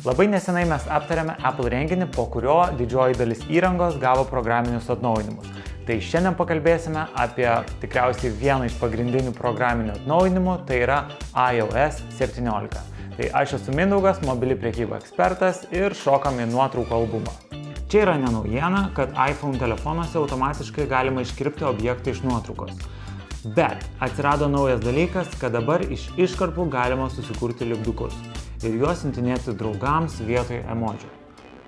Labai nesenai mes aptarėme Apple renginį, po kurio didžioji dalis įrangos gavo programinius atnaujinimus. Tai šiandien pakalbėsime apie tikriausiai vieną iš pagrindinių programinių atnaujinimų, tai yra iOS 17. Tai aš esu Mindaugas, mobili prekyba ekspertas ir šokam į nuotraukų albumą. Čia yra ne naujiena, kad iPhone telefonuose automatiškai galima iškirpti objektą iš nuotraukos. Bet atsirado naujas dalykas, kad dabar iš iškarpų galima susikurti lipdukus ir juos siuntinėti draugams vietoj emodžių.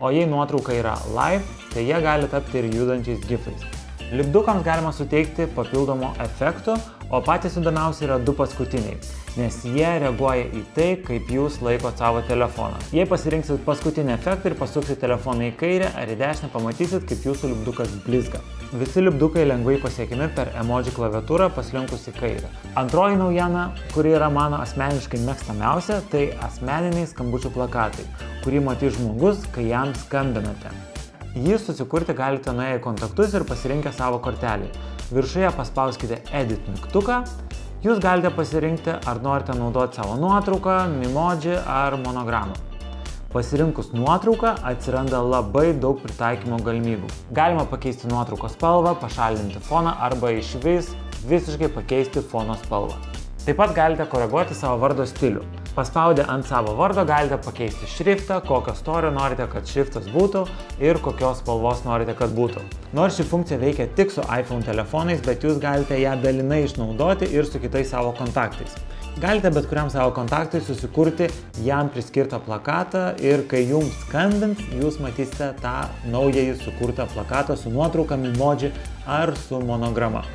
O jei nuotrauka yra live, tai jie gali tapti ir judančiais gifais. Lipdukams galima suteikti papildomo efekto, o patys įdomiausi yra du paskutiniai, nes jie reaguoja į tai, kaip jūs laikot savo telefoną. Jei pasirinksit paskutinį efektą ir pasuksit telefoną į kairę ar į dešinę, pamatysit, kaip jūsų lipdukas blizga. Visi lipdukai lengvai pasiekiami per emoji klaviatūrą paslinkus į kairę. Antroji naujiena, kuri yra mano asmeniškai mėgstamiausia, tai asmeniniai skambučių plakatai, kurį matys žmogus, kai jam skambinate. Jį susikurti galite nuėję į kontaktus ir pasirinkę savo kortelį. Viršuje paspauskite Edit mygtuką. Jūs galite pasirinkti, ar norite naudoti savo nuotrauką, emoji ar monogramą. Pasirinkus nuotrauką atsiranda labai daug pritaikymo galimybių. Galima pakeisti nuotraukos spalvą, pašalinti foną arba išvis visiškai pakeisti fono spalvą. Taip pat galite koreguoti savo vardo stilių. Paspaudę ant savo vardo galite pakeisti šriftą, kokio storio norite, kad šriftas būtų ir kokios spalvos norite, kad būtų. Nors ši funkcija veikia tik su iPhone telefonais, bet jūs galite ją dalinai išnaudoti ir su kitais savo kontaktais. Galite bet kuriam savo kontaktui susikurti jam priskirtą plakatą ir kai jums skambins, jūs matysite tą naująjį sukurtą plakatą su nuotrauka, emoji ar su monograma.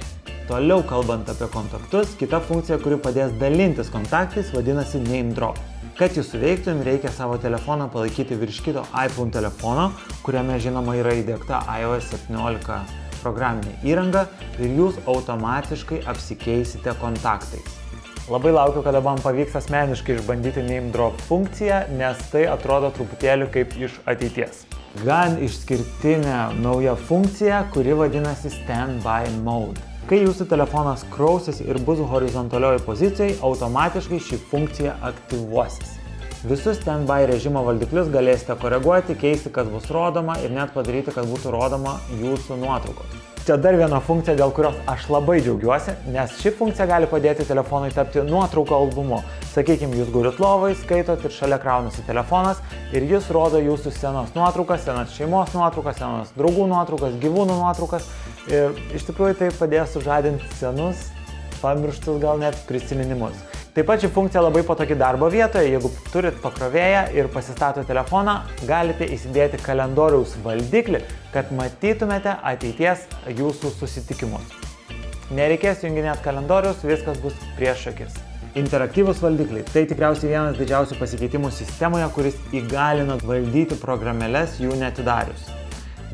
Toliau kalbant apie kontaktus, kita funkcija, kuri padės dalintis kontaktais, vadinasi Name Drop. Kad jis suveiktų, jums reikia savo telefoną palaikyti virš kito iPhone telefono, kuriame žinoma yra įdiegta iOS 17 programinė įranga ir jūs automatiškai apsikeisite kontaktais. Labai laukiu, kada man pavyks asmeniškai išbandyti Name Drop funkciją, nes tai atrodo truputėlį kaip iš ateities. Gan išskirtinė nauja funkcija, kuri vadinasi Standby Mode. Kai jūsų telefonas krausis ir bus horizontalioj pozicijai, automatiškai ši funkcija aktyvuosis. Visus standby režimo valdiklius galėsite koreguoti, keisti, kas bus rodoma ir net padaryti, kad būtų rodoma jūsų nuotraukos. Čia dar viena funkcija, dėl kurios aš labai džiaugiuosi, nes ši funkcija gali padėti telefonui tapti nuotraukų albumu. Sakykime, jūs gulit lovai, skaitot ir šalia kraunasi telefonas ir jis rodo jūsų senas nuotraukas, senas šeimos nuotraukas, senas draugų nuotraukas, gyvūnų nuotraukas ir iš tikrųjų tai padės sužadinti senus, pamirštus gal net prisiminimus. Taip pat ši funkcija labai patogi darbo vietoje, jeigu turit pakrovėją ir pasistato telefoną, galite įsidėti kalendoriaus valdiklį, kad matytumėte ateities jūsų susitikimus. Nereikės junginėti kalendoriaus, viskas bus prieš akis. Interaktyvūs valdikliai – tai tikriausiai vienas didžiausių pasikeitimų sistemoje, kuris įgalina valdyti programėles jų neatidarius.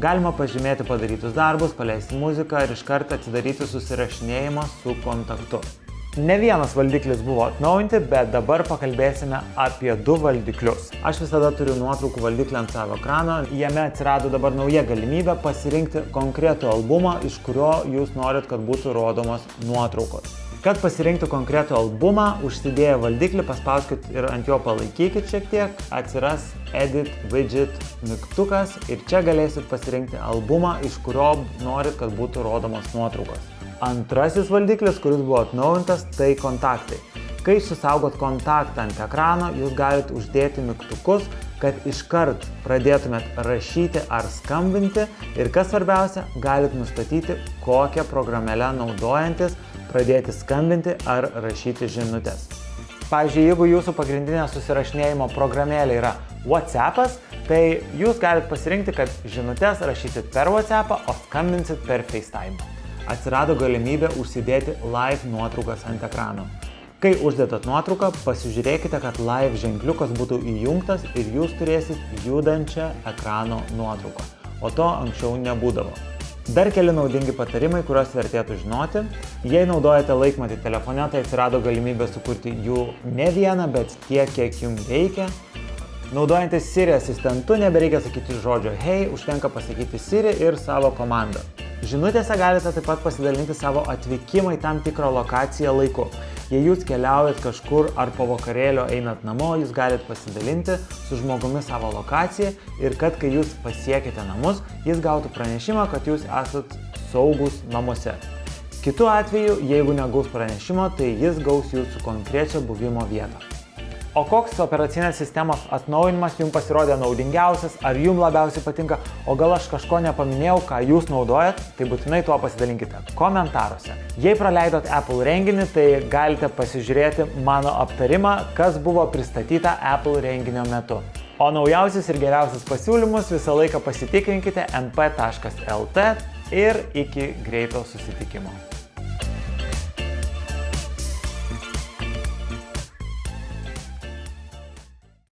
Galima pažymėti padarytus darbus, paleisti muziką ir iškart atsidaryti susirašinėjimą su kontaktu. Ne vienas valdiklis buvo atnaujinti, bet dabar pakalbėsime apie du valdiklius. Aš visada turiu nuotraukų valdiklį ant savo ekrano, jame atsirado dabar nauja galimybė pasirinkti konkretų albumą, iš kurio jūs norit, kad būtų rodomos nuotraukos. Kad pasirinkti konkretų albumą, užsidėję valdiklį, paspauskit ir ant jo palaikykit šiek tiek, atsiras Edit Widget mygtukas ir čia galėsit pasirinkti albumą, iš kurio norit, kad būtų rodomos nuotraukos. Antrasis valdiklis, kuris buvo atnaujintas, tai kontaktai. Kai susaugot kontaktą ant ekrano, jūs galite uždėti mygtukus, kad iškart pradėtumėt rašyti ar skambinti ir kas svarbiausia, galite nustatyti, kokią programėlę naudojantis pradėti skambinti ar rašyti žinutes. Pavyzdžiui, jeigu jūsų pagrindinė susirašinėjimo programėlė yra WhatsAppas, tai jūs galite pasirinkti, kad žinutes rašysit per WhatsAppą, o skambinsit per FaceTime. Atsirado galimybė užsidėti live nuotraukas ant ekrano. Kai uždėtat nuotrauką, pasižiūrėkite, kad live ženkliukas būtų įjungtas ir jūs turėsit judančią ekrano nuotrauką, o to anksčiau nebūdavo. Dar keli naudingi patarimai, kuriuos vertėtų žinoti. Jei naudojate laikmatį telefone, tai atsirado galimybė sukurti jų ne vieną, bet tiek, kiek jums reikia. Naudojantis Siri asistentu nebereikia sakyti žodžio hey, užtenka pasakyti Siri ir savo komandą. Žinutėse galite taip pat pasidalinti savo atvykimą į tam tikrą lokaciją laiku. Jei jūs keliaujat kažkur ar po vakarėlio einat namo, jūs galite pasidalinti su žmogumi savo lokaciją ir kad kai jūs pasiekite namus, jis gautų pranešimą, kad jūs esat saugus namuose. Kitu atveju, jeigu negaus pranešimo, tai jis gaus jūsų konkrečią buvimo vietą. O koks operacinės sistemos atnaujinimas jums pasirodė naudingiausias, ar jums labiausiai patinka, o gal aš kažko nepaminėjau, ką jūs naudojat, tai būtinai tuo pasidalinkite komentaruose. Jei praleidot Apple renginį, tai galite pasižiūrėti mano aptarimą, kas buvo pristatyta Apple renginio metu. O naujausius ir geriausius pasiūlymus visą laiką pasitikrinkite np.lt ir iki greito susitikimo.